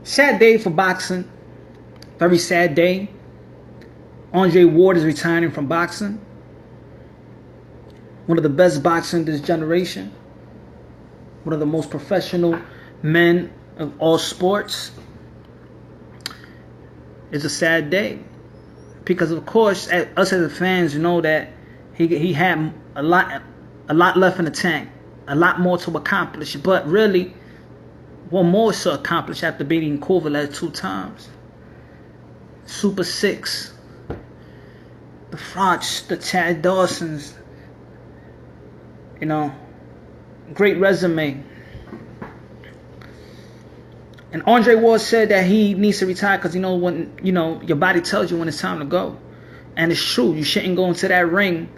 Sad day for boxing. Very sad day. Andre Ward is retiring from boxing. One of the best boxers in this generation. One of the most professional men of all sports. It's a sad day. Because of course, us as the fans know that he had a lot left in the tank. A lot more to accomplish. But really, one more to accomplish after beating Kovalev 2 times. Super 6. The Froch, the Chad Dawsons. You know, great resume. And Andre Ward said that he needs to retire because when your body tells you when it's time to go. And it's true. You shouldn't go into that ring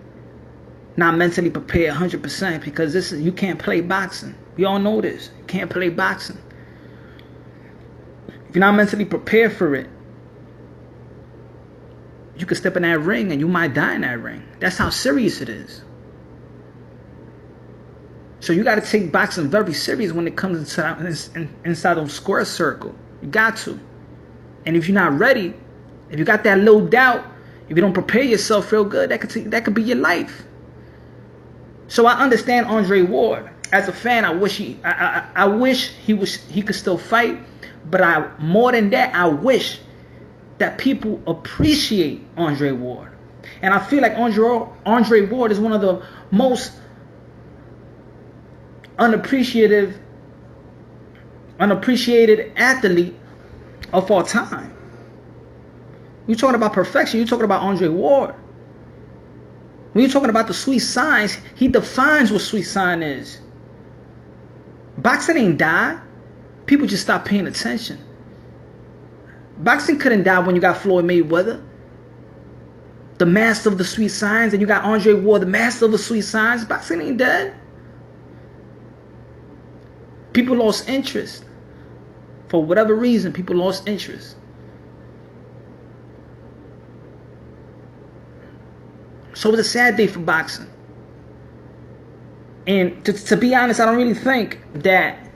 not mentally prepared 100% because you can't play boxing. We all know this. You can't play boxing. If you're not mentally prepared for it, you could step in that ring and you might die in that ring. That's how serious it is. So you got to take boxing very serious when it comes inside of square circle. You got to. And if you're not ready, if you got that little doubt, if you don't prepare yourself real good, that could be your life. So I understand Andre Ward. As a fan, I wish he could still fight. But more than that, I wish that people appreciate Andre Ward. And I feel like Andre Ward is one of the most unappreciated athlete of all time. You're talking about perfection. You're talking about Andre Ward. When you're talking about the sweet signs, he defines what sweet sign is. Boxing ain't die. People just stop paying attention. Boxing couldn't die when you got Floyd Mayweather, the master of the sweet signs, and you got Andre Ward, the master of the sweet signs. Boxing ain't dead. People lost interest. For whatever reason, people lost interest. So it's a sad day for boxing. And to be honest, I don't really think that...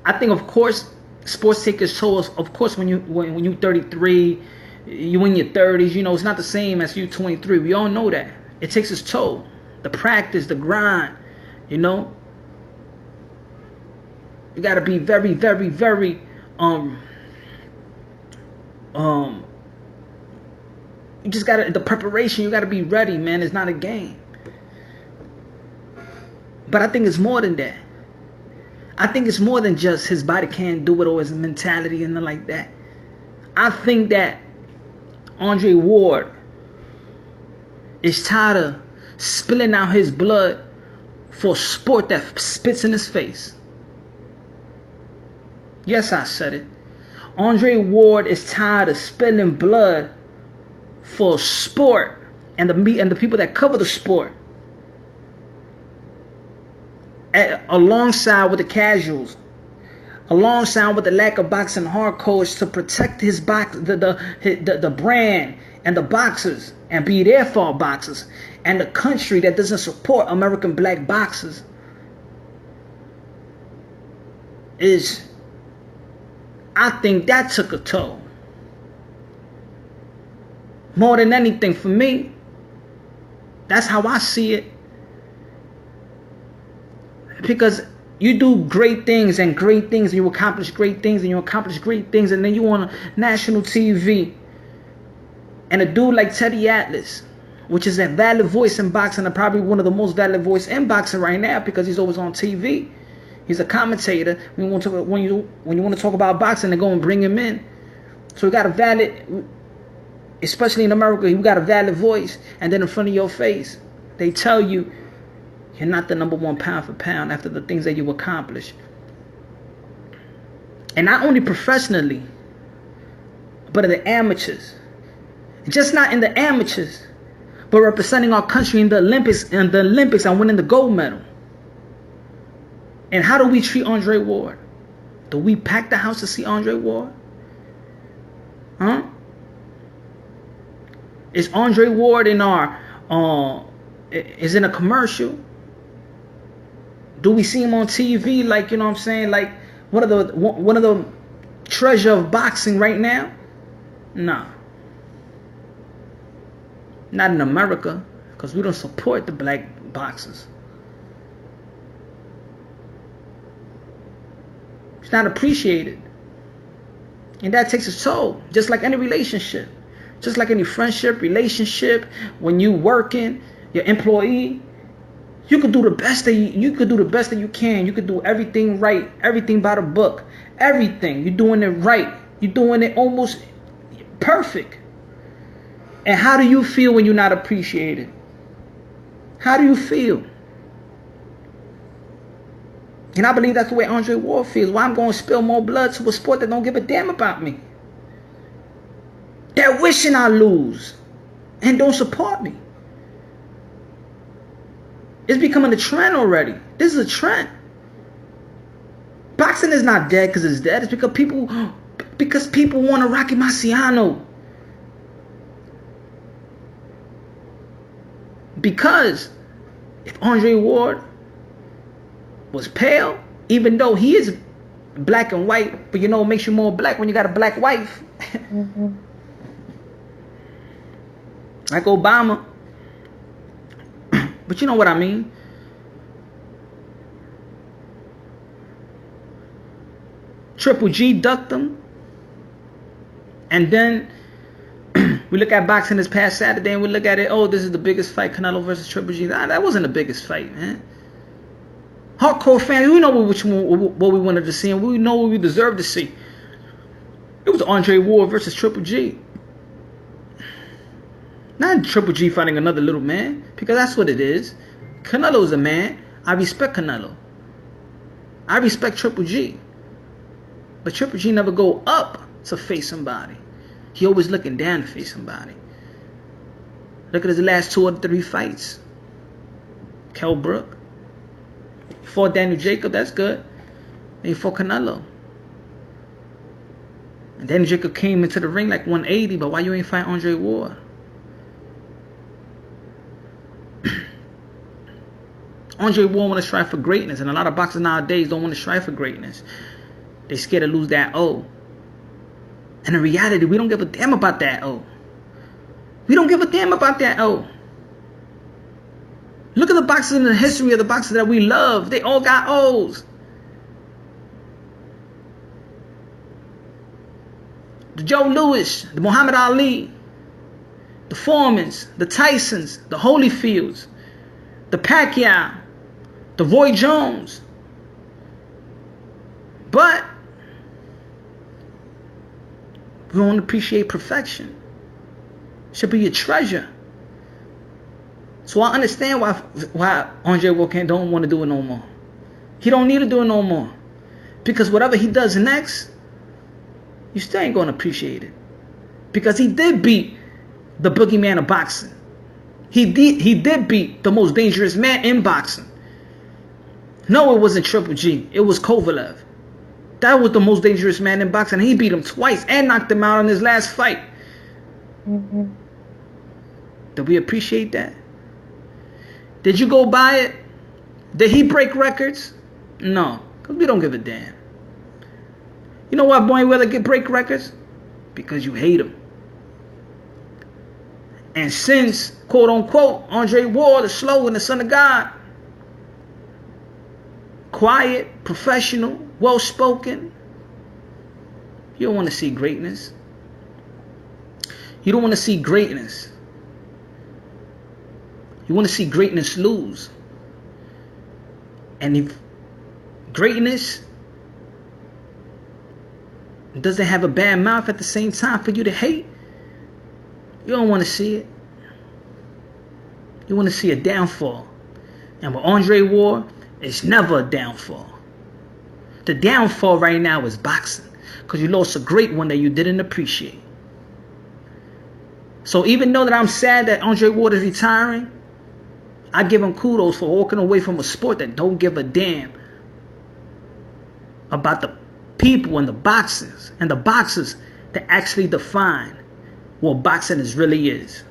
I think, of course, sports take its toll. Of course, when you're 33, you in your 30s, it's not the same as you 23. We all know that. It takes its toll. The practice, the grind, You got to be very, very, very, you just got to, the preparation, you got to be ready, man. It's not a game. But I think it's more than that. I think it's more than just his body can't do it or his mentality and like that. I think that Andre Ward is tired of spilling out his blood for a sport that spits in his face. Yes, I said it. Andre Ward is tired of spilling blood for sport and the people that cover the sport, alongside with the casuals, alongside with the lack of boxing hardcores to protect his the brand and the boxers and be there for our boxers, and the country that doesn't support American black boxers I think that took a toll. More than anything, for me, that's how I see it. Because you do great things and you accomplish great things and then you on national TV. And a dude like Teddy Atlas, which is a valid voice in boxing and probably one of the most valid voice in boxing right now because he's always on TV. He's a commentator. When you want to talk about boxing, they go and bring him in. So he got a valid, especially in America, you got a valid voice. And then in front of your face, they tell you you're not the #1 pound for pound after the things that you accomplish. And not only professionally, but in the amateurs. Just not in the amateurs, but representing our country in the Olympics and winning the gold medal. And how do we treat Andre Ward? Do we pack the house to see Andre Ward? Huh? Is Andre Ward in is in a commercial? Do we see him on TV like, like one of the treasure of boxing right now? Nah. Not in America, because we don't support the black boxers. It's not appreciated. And that takes a toll, just like any relationship. Just like any friendship, relationship, when you working, your employee, you could do the best that you could do the best that you can. You could do everything right, everything by the book, everything. You're doing it right. You're doing it almost perfect. And how do you feel when you're not appreciated? How do you feel? And I believe that's the way Andre Ward feels. Why I'm going to spill more blood to a sport that don't give a damn about me. They're wishing I lose and don't support me. It's becoming a trend already. This is a trend. Boxing is not dead because it's dead. It's because people want a Rocky Marciano. Because if Andre Ward was pale, even though he is black and white, but you know it makes you more black when you got a black wife. Like Obama. But you know what I mean. Triple G ducked him. And then we look at boxing this past Saturday and we look at it, oh, this is the biggest fight, Canelo versus Triple G. Nah, that wasn't the biggest fight, man. Hardcore fans, we know what we wanted to see and we know what we deserve to see. It was Andre Ward versus Triple G. Not Triple G fighting another little man, because that's what it is. Canelo's a man. I respect Canelo. I respect Triple G. But Triple G never go up to face somebody. He always looking down to face somebody. Look at his last 2 or 3 fights. Kell Brook. He fought Daniel Jacob, that's good. And he fought Canelo. And Daniel Jacob came into the ring like 180, but why you ain't fight Andre Ward? Andre Ward want to strive for greatness, and a lot of boxers nowadays don't want to strive for greatness. They scared to lose that O. And in reality, we don't give a damn about that O. We don't give a damn about that O. Look at the boxers in the history of the boxers that we love. They all got O's. The Joe Louis, the Muhammad Ali, the Foremans, the Tysons, the Holyfields, the Pacquiao, the Roy Jones. But we don't appreciate perfection. It should be a treasure. So I understand why Andre Ward don't want to do it no more. He don't need to do it no more. Because whatever he does next, you still ain't going to appreciate it. Because he did beat the boogeyman of boxing. He did beat the most dangerous man in boxing. No, it wasn't Triple G. It was Kovalev. That was the most dangerous man in boxing. He beat him twice and knocked him out in his last fight. Mm-hmm. Did we appreciate that? Did you go buy it? Did he break records? No, because we don't give a damn. You know why Mayweather break records? Because you hate him. And since, quote unquote, Andre Ward is slow and the son of God, quiet, professional, well-spoken, you don't want to see greatness. You don't want to see greatness. You want to see greatness lose. And if greatness doesn't have a bad mouth at the same time for you to hate, you don't want to see it. You want to see a downfall. And with Andre Ward, it's never a downfall. The downfall right now is boxing. Because you lost a great one that you didn't appreciate. So even though that I'm sad that Andre Ward is retiring, I give him kudos for walking away from a sport that don't give a damn about the people and the boxers that actually define what boxing really is.